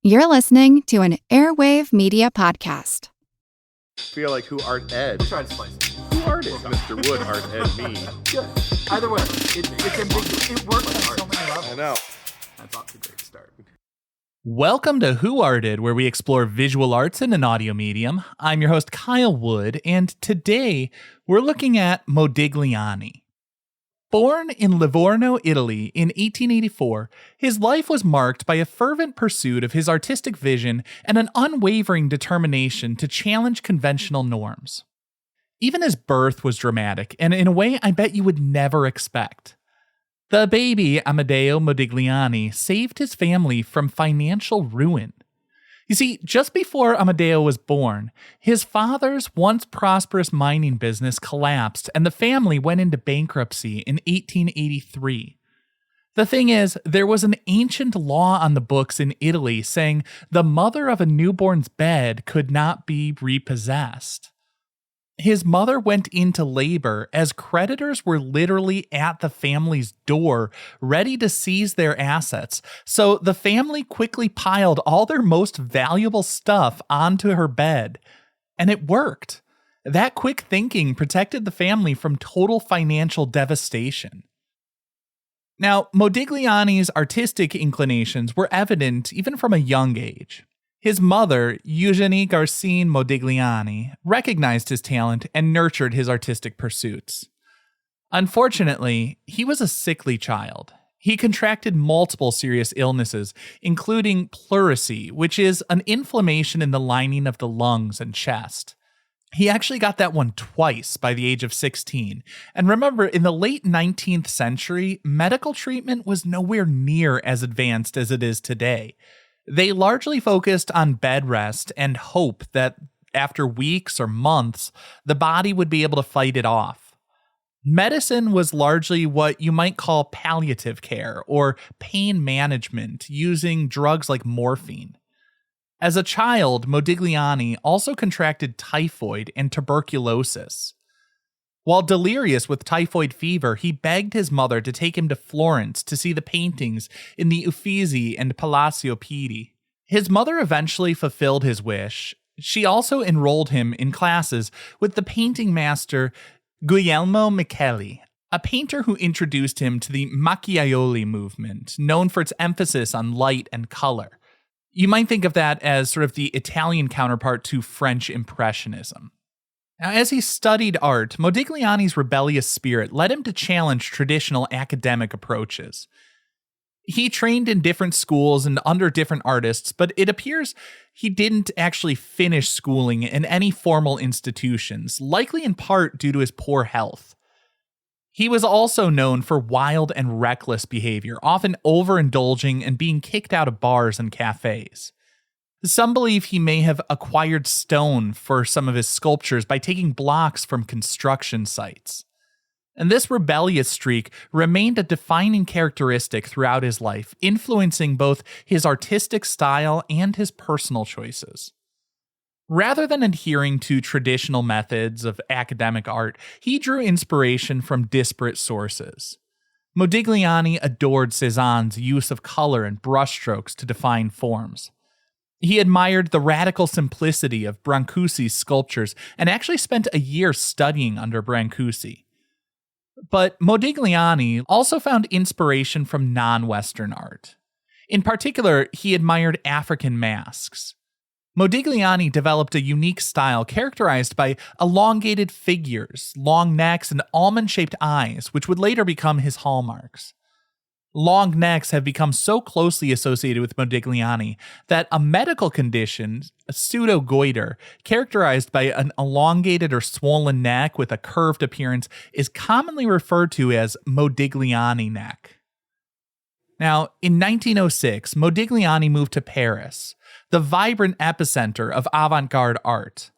You're listening to an Airwave Media Podcast. Feel like who art Ed? Try to slice it. Who art is Mr. Wood, art Ed me? Good. Either way, it's ambiguous. It works on so many levels. I know. That's off to a great start. Welcome to Who Arted, where we explore visual arts in an audio medium. I'm your host, Kyle Wood, and today we're looking at Modigliani. Born in Livorno, Italy in 1884, his life was marked by a fervent pursuit of his artistic vision and an unwavering determination to challenge conventional norms. Even his birth was dramatic, and in a way I bet you would never expect. The baby, Amedeo Modigliani, saved his family from financial ruin. You see, just before Amedeo was born, his father's once prosperous mining business collapsed and the family went into bankruptcy in 1883. The thing is, there was an ancient law on the books in Italy saying the mother of a newborn's bed could not be repossessed. His mother went into labor as creditors were literally at the family's door, ready to seize their assets, so the family quickly piled all their most valuable stuff onto her bed. And it worked. That quick thinking protected the family from total financial devastation. Now, Modigliani's artistic inclinations were evident even from a young age. His mother, Eugenie Garcine Modigliani, recognized his talent and nurtured his artistic pursuits. Unfortunately, he was a sickly child. He contracted multiple serious illnesses, including pleurisy, which is an inflammation in the lining of the lungs and chest. He actually got that one twice by the age of 16. And remember, in the late 19th century, medical treatment was nowhere near as advanced as it is today. They largely focused on bed rest and hope that after weeks or months, the body would be able to fight it off. Medicine was largely what you might call palliative care or pain management, using drugs like morphine. As a child, Modigliani also contracted typhoid and tuberculosis. While delirious with typhoid fever, he begged his mother to take him to Florence to see the paintings in the Uffizi and Palazzo Pitti. His mother eventually fulfilled his wish. She also enrolled him in classes with the painting master Guglielmo Micheli, a painter who introduced him to the Macchiaioli movement, known for its emphasis on light and color. You might think of that as sort of the Italian counterpart to French Impressionism. Now, as he studied art, Modigliani's rebellious spirit led him to challenge traditional academic approaches. He trained in different schools and under different artists, but it appears he didn't actually finish schooling in any formal institutions, likely in part due to his poor health. He was also known for wild and reckless behavior, often overindulging and being kicked out of bars and cafes. Some believe he may have acquired stone for some of his sculptures by taking blocks from construction sites. And this rebellious streak remained a defining characteristic throughout his life, influencing both his artistic style and his personal choices. Rather than adhering to traditional methods of academic art, he drew inspiration from disparate sources. Modigliani adored Cezanne's use of color and brushstrokes to define forms. He admired the radical simplicity of Brancusi's sculptures and actually spent a year studying under Brancusi. But Modigliani also found inspiration from non-Western art. In particular, he admired African masks. Modigliani developed a unique style characterized by elongated figures, long necks, and almond-shaped eyes, which would later become his hallmarks. Long necks have become so closely associated with Modigliani that a medical condition, a pseudogoiter, characterized by an elongated or swollen neck with a curved appearance, is commonly referred to as Modigliani neck. Now, in 1906, Modigliani moved to Paris, the vibrant epicenter of avant-garde art.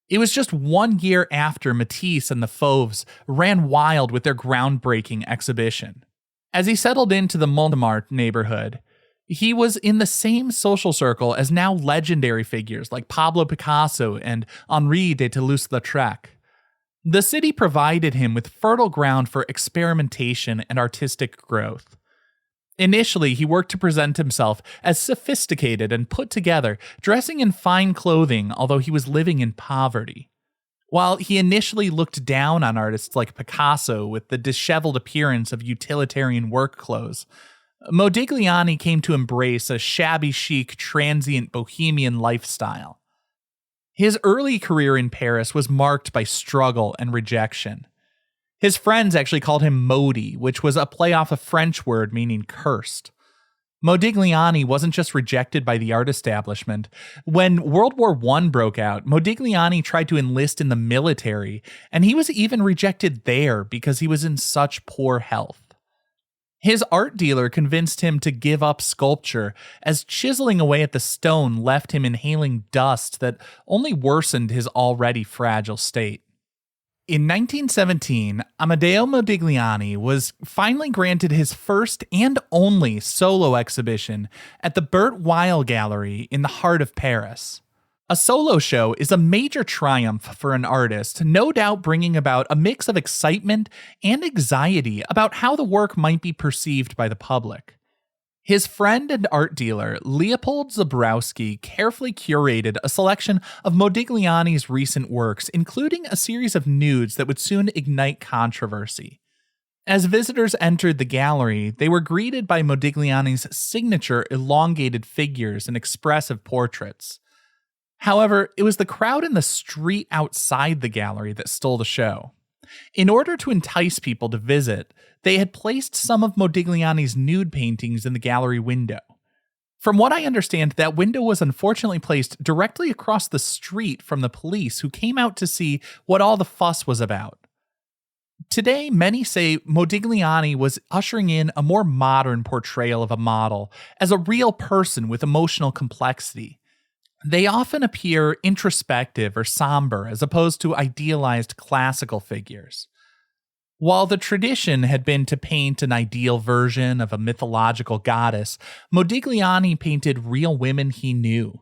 It was just 1 year after Matisse and the Fauves ran wild with their groundbreaking exhibition. As he settled into the Montmartre neighborhood, he was in the same social circle as now legendary figures like Pablo Picasso and Henri de Toulouse-Lautrec. The city provided him with fertile ground for experimentation and artistic growth. Initially, he worked to present himself as sophisticated and put together, dressing in fine clothing, although he was living in poverty. While he initially looked down on artists like Picasso with the disheveled appearance of utilitarian work clothes, Modigliani came to embrace a shabby chic, transient bohemian lifestyle. His early career in Paris was marked by struggle and rejection. His friends actually called him Modi, which was a play off a French word meaning cursed. Modigliani wasn't just rejected by the art establishment. When World War I broke out, Modigliani tried to enlist in the military, and he was even rejected there because he was in such poor health. His art dealer convinced him to give up sculpture, as chiseling away at the stone left him inhaling dust that only worsened his already fragile state. In 1917, Amedeo Modigliani was finally granted his first and only solo exhibition at the Bert Weil Gallery in the heart of Paris. A solo show is a major triumph for an artist, no doubt bringing about a mix of excitement and anxiety about how the work might be perceived by the public. His friend and art dealer, Leopold Zabrowski, carefully curated a selection of Modigliani's recent works, including a series of nudes that would soon ignite controversy. As visitors entered the gallery, they were greeted by Modigliani's signature elongated figures and expressive portraits. However, it was the crowd in the street outside the gallery that stole the show. In order to entice people to visit, they had placed some of Modigliani's nude paintings in the gallery window. From what I understand, that window was unfortunately placed directly across the street from the police who came out to see what all the fuss was about. Today, many say Modigliani was ushering in a more modern portrayal of a model as a real person with emotional complexity. They often appear introspective or somber as opposed to idealized classical figures. While the tradition had been to paint an ideal version of a mythological goddess, Modigliani painted real women he knew.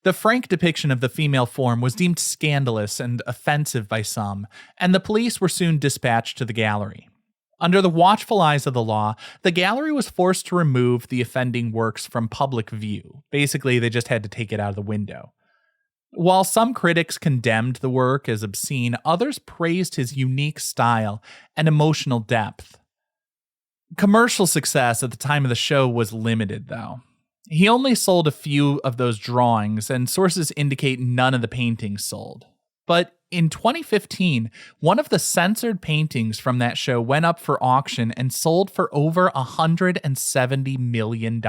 The frank depiction of the female form was deemed scandalous and offensive by some, and the police were soon dispatched to the gallery. Under the watchful eyes of the law, the gallery was forced to remove the offending works from public view. Basically, they just had to take it out of the window. While some critics condemned the work as obscene, others praised his unique style and emotional depth. Commercial success at the time of the show was limited, though. He only sold a few of those drawings, and sources indicate none of the paintings sold. But in 2015, one of the censored paintings from that show went up for auction and sold for over $170 million.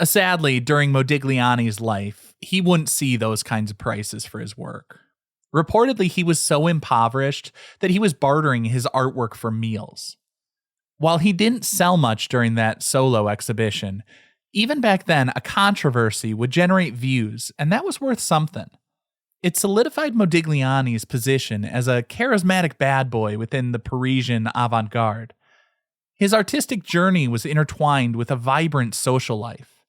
Sadly, during Modigliani's life, he wouldn't see those kinds of prices for his work. Reportedly, he was so impoverished that he was bartering his artwork for meals. While he didn't sell much during that solo exhibition, even back then, a controversy would generate views, and that was worth something. It solidified Modigliani's position as a charismatic bad boy within the Parisian avant-garde. His artistic journey was intertwined with a vibrant social life.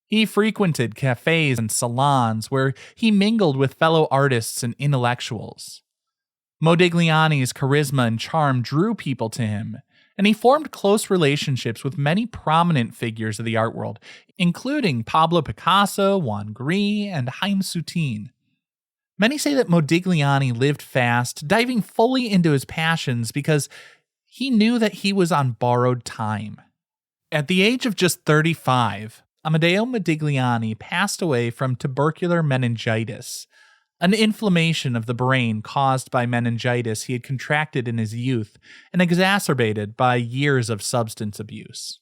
He frequented cafes and salons where he mingled with fellow artists and intellectuals. Modigliani's charisma and charm drew people to him, and he formed close relationships with many prominent figures of the art world, including Pablo Picasso, Juan Gris, and Haim Soutine. Many say that Modigliani lived fast, diving fully into his passions because he knew that he was on borrowed time. At the age of just 35, Amedeo Modigliani passed away from tubercular meningitis, an inflammation of the brain caused by meningitis he had contracted in his youth and exacerbated by years of substance abuse.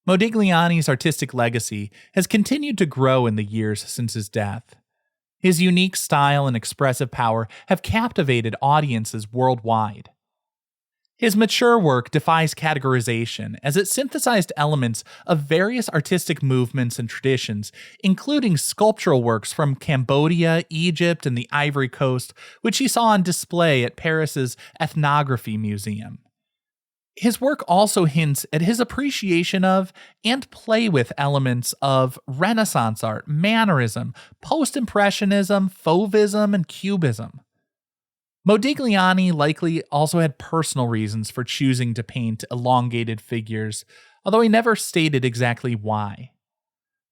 Modigliani's artistic legacy has continued to grow in the years since his death. His unique style and expressive power have captivated audiences worldwide. His mature work defies categorization as it synthesized elements of various artistic movements and traditions, including sculptural works from Cambodia, Egypt, and the Ivory Coast, which he saw on display at Paris's Ethnography Museum. His work also hints at his appreciation of and play with elements of Renaissance art, Mannerism, Post-Impressionism, Fauvism, and Cubism. Modigliani likely also had personal reasons for choosing to paint elongated figures, although he never stated exactly why.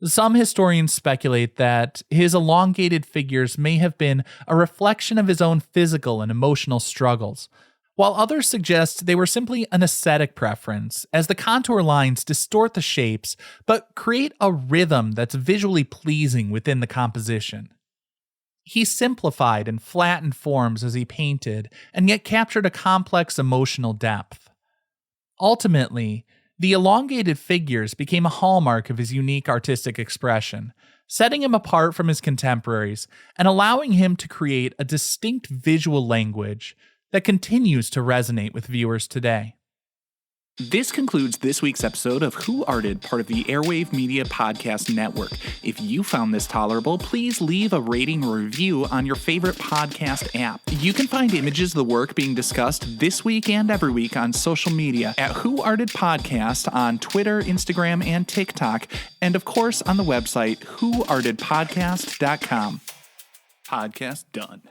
Some historians speculate that his elongated figures may have been a reflection of his own physical and emotional struggles, while others suggest they were simply an aesthetic preference, as the contour lines distort the shapes but create a rhythm that's visually pleasing within the composition. He simplified and flattened forms as he painted, and yet captured a complex emotional depth. Ultimately, the elongated figures became a hallmark of his unique artistic expression, setting him apart from his contemporaries and allowing him to create a distinct visual language that continues to resonate with viewers today. This concludes this week's episode of Who Arted, part of the Airwave Media Podcast Network. If you found this tolerable, please leave a rating or review on your favorite podcast app. You can find images of the work being discussed this week and every week on social media at Who Arted Podcast on Twitter, Instagram, and TikTok, and of course on the website whoartedpodcast.com. Podcast done.